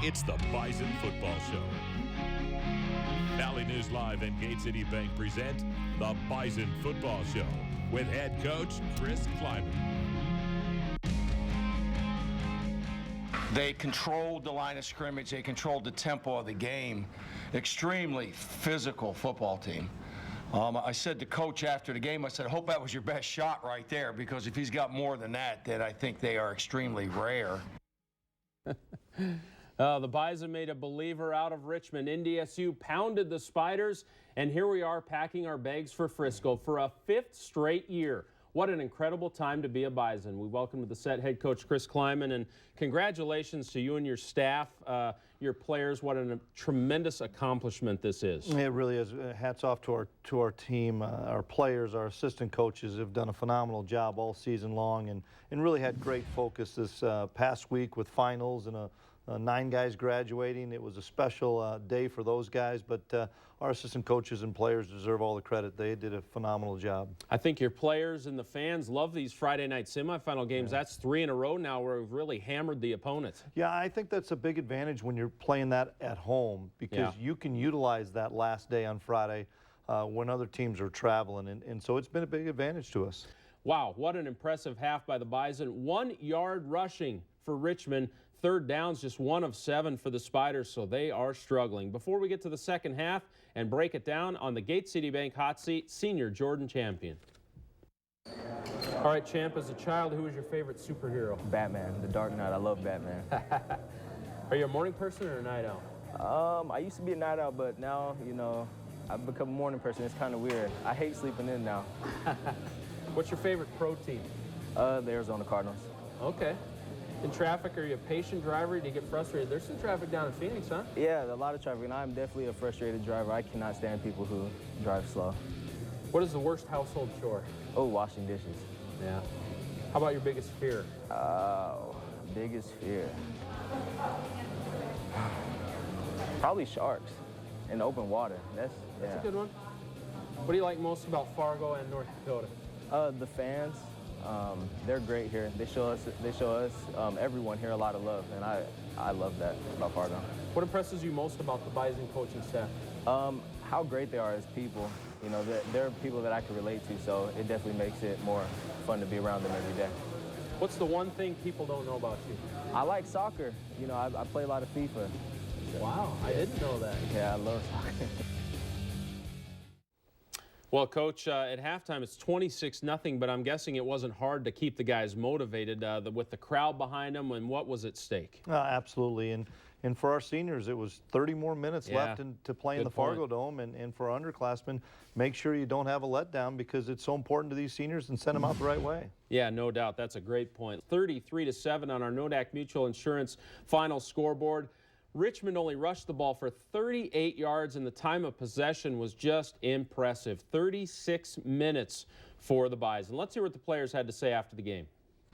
It's the Bison Football Show. Valley News Live and Gate City Bank present the Bison Football Show with head coach Chris Kleiman. They controlled the line of scrimmage. They controlled the tempo of the game. Extremely physical football team. I said to Coach after the game, I said, I hope that was your best shot right there, because if he's got more than that, then I think they are extremely rare. The Bison made a believer out of Richmond. NDSU pounded the Spiders, and here we are packing our bags for Frisco for a 5th straight year. What an incredible time to be a Bison. We welcome to the set head coach Chris Kleiman, and congratulations to you and your staff, your players. What a tremendous accomplishment this is. It really is. Hats off to our team. Our players, our assistant coaches have done a phenomenal job all season long, and really had great focus this past week with finals and 9 guys graduating. It was a special day for those guys, but our assistant coaches and players deserve all the credit. They did a phenomenal job. I think your players and the fans love these Friday night semifinal games. Yeah. That's 3 in a row now where we've really hammered the opponent. Yeah, I think that's a big advantage when you're playing that at home, because you can utilize that last day on Friday when other teams are traveling, and so it's been a big advantage to us. Wow, what an impressive half by the Bison. 1 yard rushing for Richmond. 3rd downs, just 1 of 7 for the Spiders, so they are struggling. Before we get to the second half and break it down, on the Gate City Bank hot seat, senior Jordan Champion. All right, Champ, as a child, who was your favorite superhero? Batman, the Dark Knight. I love Batman. Are you a morning person or a night owl? I used to be a night owl, but now, you know, I've become a morning person. It's kind of weird. I hate sleeping in now. What's your favorite pro team? The Arizona Cardinals. Okay. In traffic, are you a patient driver? Do you get frustrated? There's some traffic down in Phoenix, huh? Yeah, a lot of traffic, and I'm definitely a frustrated driver. I cannot stand people who drive slow. What is the worst household chore? Oh, washing dishes. Yeah. How about your biggest fear? Biggest fear. Probably sharks in open water. That's a good one. What do you like most about Fargo and North Dakota? The fans. They're great here. They show us everyone here a lot of love, and I love that about Fargo. What impresses you most about the Bison coaching staff? How great they are as people. You know, they're people that I can relate to, so it definitely makes it more fun to be around them every day. What's the one thing people don't know about you? I like soccer. You know, I play a lot of FIFA. So, wow, I didn't know that. Yeah, I love soccer. Well, Coach, at halftime it's 26-0, but I'm guessing it wasn't hard to keep the guys motivated with the crowd behind them, and what was at stake? Absolutely, and for our seniors, it was 30 more minutes left to play in the Fargo Dome, and for our underclassmen, make sure you don't have a letdown, because it's so important to these seniors, and send them out the right way. Yeah, no doubt. That's a great point. 33-7 on our Nodak Mutual Insurance final scoreboard. Richmond only rushed the ball for 38 yards, and the time of possession was just impressive. 36 minutes for the Bison. Let's hear what the players had to say after the game.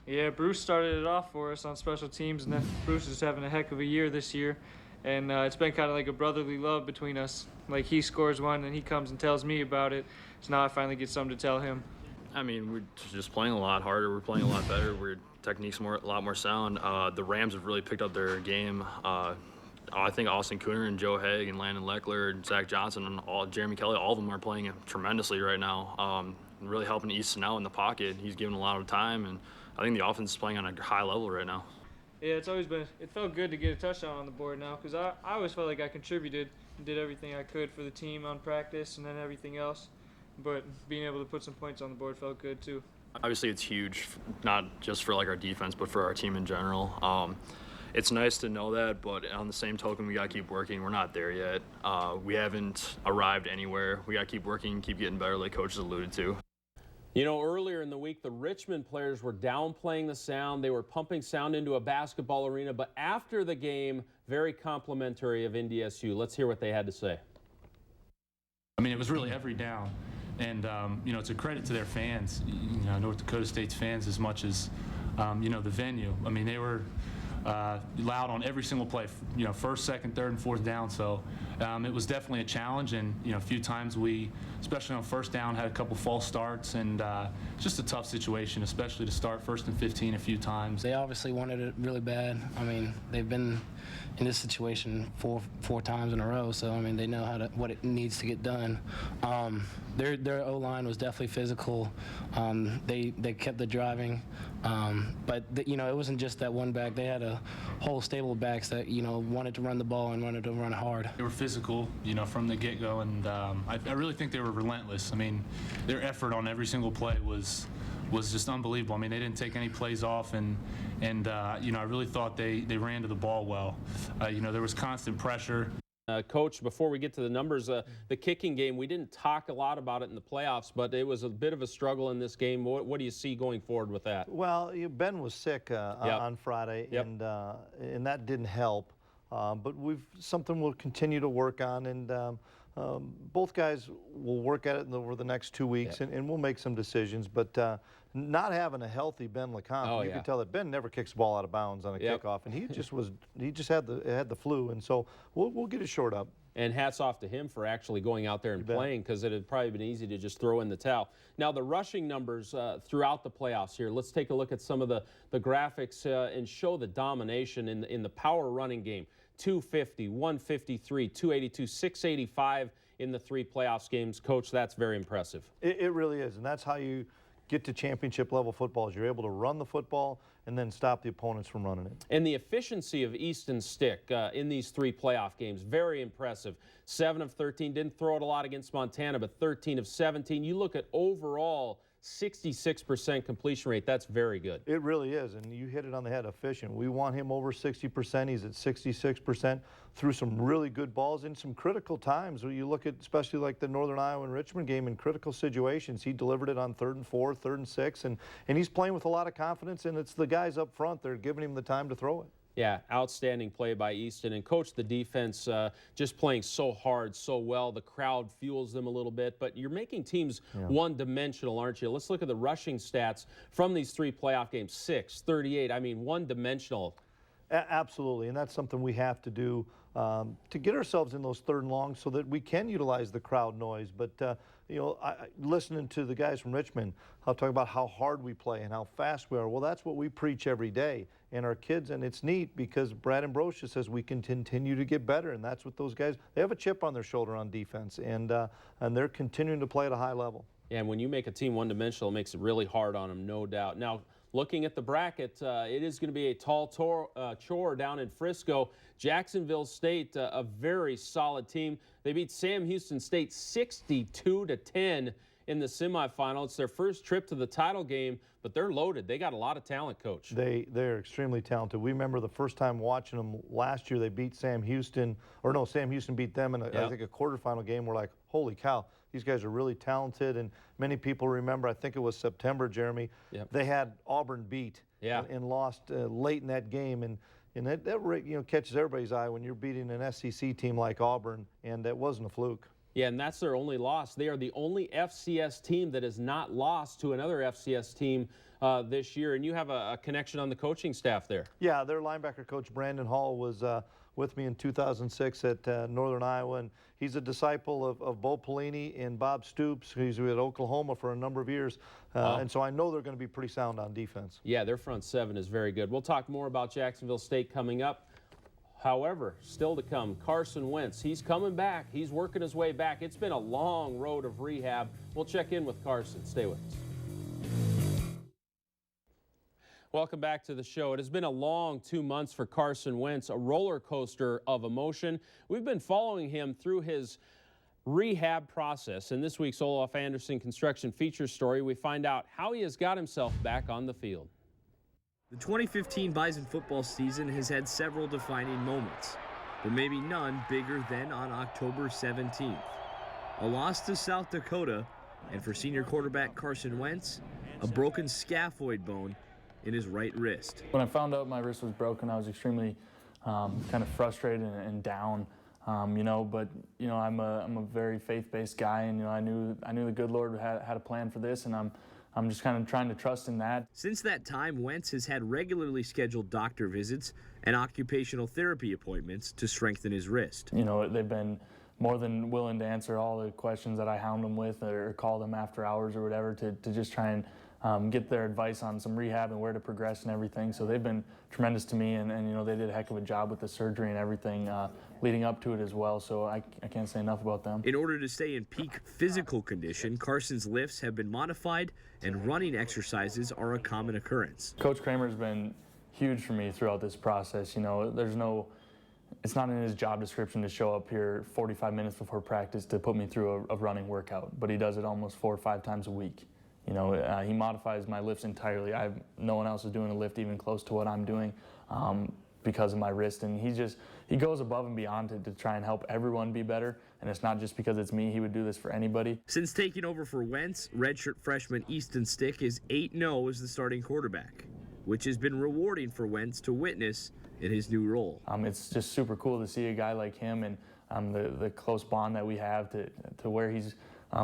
Yeah, Bruce started it off for us on special teams, and then Bruce is having a heck of a year this year. And it's been kind of like a brotherly love between us. Like, he scores one, and he comes and tells me about it. So now I finally get something to tell him. I mean, we're just playing a lot harder. We're playing a lot better. Our technique's a lot more sound. The Rams have really picked up their game. I think Austin Cooner and Joe Haig and Landon Leckler and Zach Johnson and Jeremy Kelly, all of them are playing tremendously right now. Really helping Easton out in the pocket. He's given a lot of time, and I think the offense is playing on a high level right now. Yeah, it felt good to get a touchdown on the board now, because I always felt like I contributed and did everything I could for the team on practice and then everything else. But being able to put some points on the board felt good too. Obviously it's huge, not just for like our defense, but for our team in general. It's nice to know that, but on the same token, we got to keep working. We're not there yet. We haven't arrived anywhere. We got to keep working, keep getting better, like Coach has alluded to. You know, earlier in the week, the Richmond players were downplaying the sound. They were pumping sound into a basketball arena, but after the game, very complimentary of NDSU. Let's hear what they had to say. I mean, it was really every down. And, you know, it's a credit to their fans, you know, North Dakota State's fans as much as, you know, the venue. I mean, they were loud on every single play, you know, first, second, third, and fourth down. So it was definitely a challenge, and you know, a few times we, especially on first down, had a couple false starts, and just a tough situation, especially to start 1st and 15 a few times. They obviously wanted it really bad. I mean, they've been in this situation four times in a row. So I mean, they know what it needs to get done. Their O-line was definitely physical. They kept the driving, but it wasn't just that one back. They had a whole stable of backs that wanted to run the ball and wanted to run hard. They were physical, from the get-go, and I really think they were relentless. I mean, their effort on every single play was just unbelievable. I mean, they didn't take any plays off, and I really thought they ran to the ball well. There was constant pressure. Coach, before we get to the numbers, the kicking game, we didn't talk a lot about it in the playoffs, but it was a bit of a struggle in this game. What do you see going forward with that? Well, Ben was sick on Friday, and that didn't help. But something we'll continue to work on, and both guys will work at it over the next 2 weeks, and we'll make some decisions. But not having a healthy Ben LeCompte, you can tell that Ben never kicks the ball out of bounds on a kickoff, and he just had the flu, and so we'll get it shored up. And hats off to him for actually going out there and playing, because it had probably been easy to just throw in the towel. Now, the rushing numbers throughout the playoffs here, let's take a look at some of the graphics and show the domination in the power running game. 250, 153, 282, 685 in the 3 playoffs games. Coach, that's very impressive. It really is, and that's how you get to championship level football, is you're able to run the football and then stop the opponents from running it. And the efficiency of Easton Stick in these 3 playoff games, very impressive. 7 of 13, didn't throw it a lot against Montana, but 13 of 17. You look at overall 66% completion rate. That's very good. It really is, and you hit it on the head, efficient. We want him over 60%. He's at 66%. Threw some really good balls in some critical times. When you look at, especially like the Northern Iowa and Richmond game, in critical situations, he delivered it on 3rd and 4, 3rd and 6, and he's playing with a lot of confidence, and it's the guys up front that are giving him the time to throw it. Yeah, outstanding play by Easton. And Coach, the defense just playing so hard, so well. The crowd fuels them a little bit. But you're making teams one-dimensional, aren't you? Let's look at the rushing stats from these 3 playoff games. 6, 38. I mean, one-dimensional. Absolutely, and that's something we have to do to get ourselves in those 3rd and longs so that we can utilize the crowd noise. But listening to the guys from Richmond, I'll talk about how hard we play and how fast we are. Well, that's what we preach every day. And our kids, and it's neat because Brad Ambrosia says we can continue to get better, and that's what those guys, they have a chip on their shoulder on defense, and they're continuing to play at a high level. Yeah, and when you make a team one-dimensional, it makes it really hard on them, no doubt. Now, looking at the bracket, it is going to be a tall chore down in Frisco. Jacksonville State, a very solid team. They beat Sam Houston State 62-10 in the semifinal. It's their first trip to the title game, but they're loaded. They got a lot of talent, Coach. They're extremely talented. We remember the first time watching them last year, they beat Sam Houston, or no, Sam Houston beat them in I think a quarterfinal game. We're like, holy cow, these guys are really talented. And many people remember, I think it was September, Jeremy, they had Auburn beat and lost late in that game. And that catches everybody's eye when you're beating an SEC team like Auburn, and that wasn't a fluke. Yeah, and that's their only loss. They are the only FCS team that has not lost to another FCS team this year. And you have a connection on the coaching staff there. Yeah, their linebacker coach, Brandon Hall, was with me in 2006 at Northern Iowa. And he's a disciple of Bo Pelini and Bob Stoops, who's at Oklahoma for a number of years. And so I know they're going to be pretty sound on defense. Yeah, their front 7 is very good. We'll talk more about Jacksonville State coming up. However, still to come, Carson Wentz. He's coming back. He's working his way back. It's been a long road of rehab. We'll check in with Carson. Stay with us. Welcome back to the show. It has been a long 2 months for Carson Wentz, a roller coaster of emotion. We've been following him through his rehab process. In this week's Olaf Anderson Construction feature story, we find out how he has got himself back on the field. The 2015 Bison football season has had several defining moments, but maybe none bigger than on October 17th. A loss to South Dakota, and for senior quarterback Carson Wentz, a broken scaphoid bone in his right wrist. When I found out my wrist was broken, I was extremely kind of frustrated and down, but I'm a very faith-based guy, and I knew the good Lord had a plan for this, and I'm just kind of trying to trust in that. Since that time, Wentz has had regularly scheduled doctor visits and occupational therapy appointments to strengthen his wrist. They've been more than willing to answer all the questions that I hound them with or call them after hours or whatever to just try and get their advice on some rehab and where to progress and everything. So they've been tremendous to me, and you know, they did a heck of a job with the surgery and everything leading up to it as well. So I can't say enough about them. In order to stay in peak physical condition, Carson's lifts have been modified and running exercises are a common occurrence. Coach Kramer's been huge for me throughout this process. You know, it's not in his job description to show up here 45 minutes before practice to put me through a running workout, but he does it almost 4 or 5 times a week. You know, he modifies my lifts entirely. No one else is doing a lift even close to what I'm doing because of my wrist, and he goes above and beyond to try and help everyone be better, and it's not just because it's me. He would do this for anybody. Since taking over for Wentz, redshirt freshman Easton Stick is 8-0 as the starting quarterback, which has been rewarding for Wentz to witness in his new role. It's just super cool to see a guy like him and the close bond that we have to where he's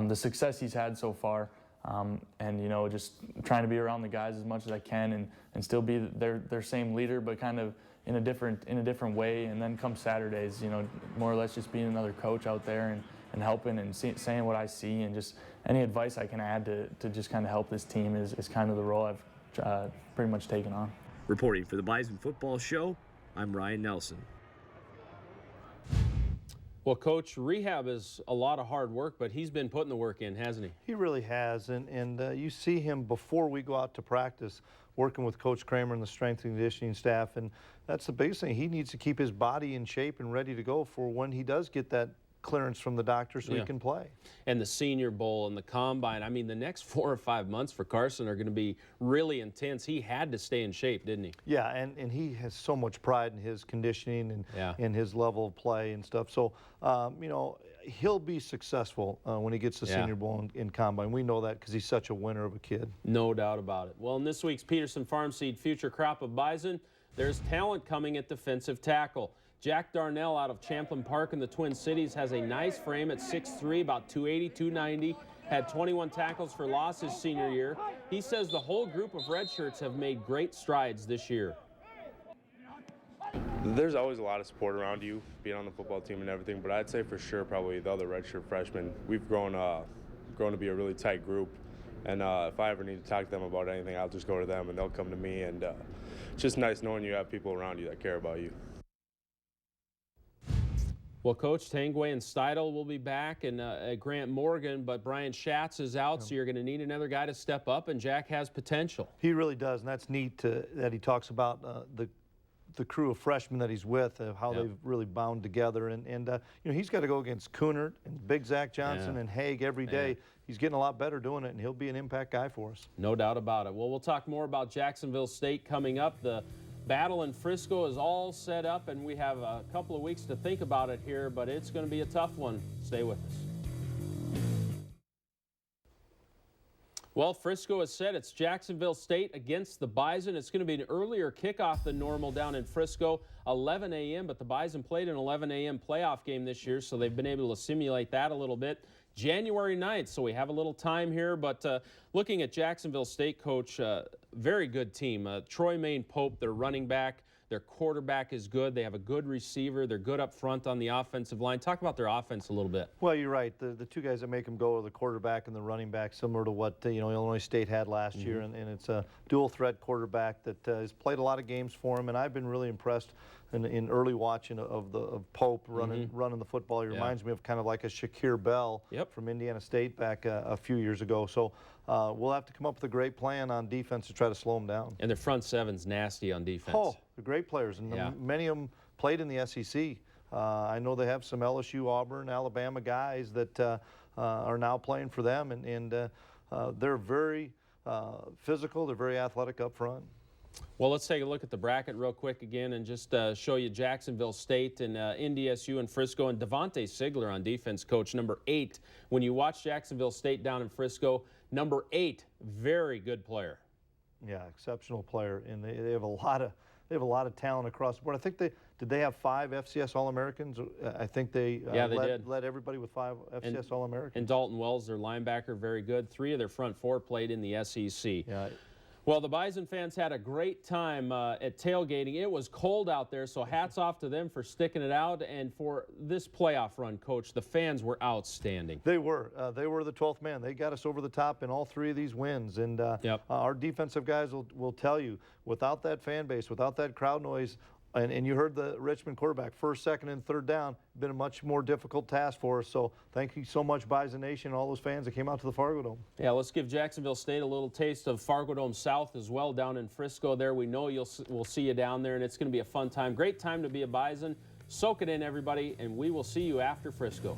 the success he's had so far, and you know, just trying to be around the guys as much as I can and still be their same leader, but kind of in a different way. And then come Saturdays, you know, more or less just being another coach out there and helping and saying what I see, and just any advice I can add to just kind of help this team is kind of the role I've pretty much taken on. Reporting for the Bison Football Show, I'm Ryan Nelson. Well, Coach, rehab is a lot of hard work, but he's been putting the work in, hasn't he? He really has, and you see him before we go out to practice working with Coach Kramer and the strength and conditioning staff, and that's the biggest thing. He needs to keep his body in shape and ready to go for when he does get that clearance from the doctor so he can play. And the Senior Bowl and the Combine, I mean, the next 4 or 5 months for Carson are going to be really intense. He had to stay in shape, didn't he? Yeah, and he has so much pride in his conditioning and in his level of play and stuff. So, you know, he'll be successful when he gets to Senior Bowl in Combine. We know that because he's such a winner of a kid. No doubt about it. Well, in this week's Peterson Farm Seed Future Crop of Bison, there's talent coming at defensive tackle. Jack Darnell out of Champlin Park in the Twin Cities has a nice frame at 6'3", about 280, 290, had 21 tackles for loss his senior year. He says the whole group of redshirts have made great strides this year. There's always a lot of support around you, being on the football team and everything, but I'd say for sure probably the other redshirt freshmen, we've grown to be a really tight group. And if I ever need to talk to them about anything, I'll just go to them and they'll come to me. And it's just nice knowing you have people around you that care about you. Well, Coach, Tangway and Steidel will be back, and Grant Morgan, but Brian Schatz is out, so you're going to need another guy to step up, and Jack has potential. He really does, and that's neat that he talks about the crew of freshmen that he's with, how they've really bound together. And you know, he's got to go against Coonert and Big Zach Johnson and Haig every day. He's getting a lot better doing it, and he'll be an impact guy for us. No doubt about it. Well, we'll talk more about Jacksonville State coming up. The battle in Frisco is all set up, and we have a couple of weeks to think about it here, but it's going to be a tough one. Stay with us. Well, Frisco has said it's Jacksonville State against the Bison. It's going to be an earlier kickoff than normal down in Frisco, 11 a.m., but the Bison played an 11 a.m. playoff game this year, so they've been able to simulate that a little bit. January 9th, so we have a little time here, but looking at Jacksonville State, Coach, very good team. Troy Maine Pope, their running back, their quarterback is good. They have a good receiver. They're good up front on the offensive line. Talk about their offense a little bit. Well, you're right. The two guys that make them go are the quarterback and the running back, similar to what Illinois State had last year, and it's a dual-threat quarterback that has played a lot of games for him, and I've been really impressed in early watching of Pope running the football. He reminds me of kind of like a Shakir Bell from Indiana State back a few years ago. So we'll have to come up with a great plan on defense to try to slow them down. And their front seven's nasty on defense. Oh, they're great players, and many of them played in the SEC. I know they have some LSU, Auburn, Alabama guys that are now playing for them, and they're very physical. They're very athletic up front. Well, let's take a look at the bracket real quick again and just show you Jacksonville State and NDSU and Frisco, and Devontae Sigler on defense, Coach, number 8. When you watch Jacksonville State down in Frisco, number 8, very good player. Yeah, exceptional player, and they have a lot of talent across the board. I think did they have 5 FCS All-Americans? I think they led everybody with 5 FCS All-Americans. And Dalton Wells, their linebacker, very good. 3 of their front 4 played in the SEC. Yeah. Well, the Bison fans had a great time at tailgating. It was cold out there, so hats off to them for sticking it out. And for this playoff run, Coach, the fans were outstanding. They were the 12th man. They got us over the top in all 3 of these wins. And our defensive guys will tell you, without that fan base, without that crowd noise, and you heard the Richmond quarterback, first, second, and third down, been a much more difficult task for us. So thank you so much, Bison Nation, and all those fans that came out to the Fargo Dome. Yeah, let's give Jacksonville State a little taste of Fargo Dome South as well down in Frisco there. We know we'll see you down there, and it's going to be a fun time. Great time to be a Bison. Soak it in, everybody, and we will see you after Frisco.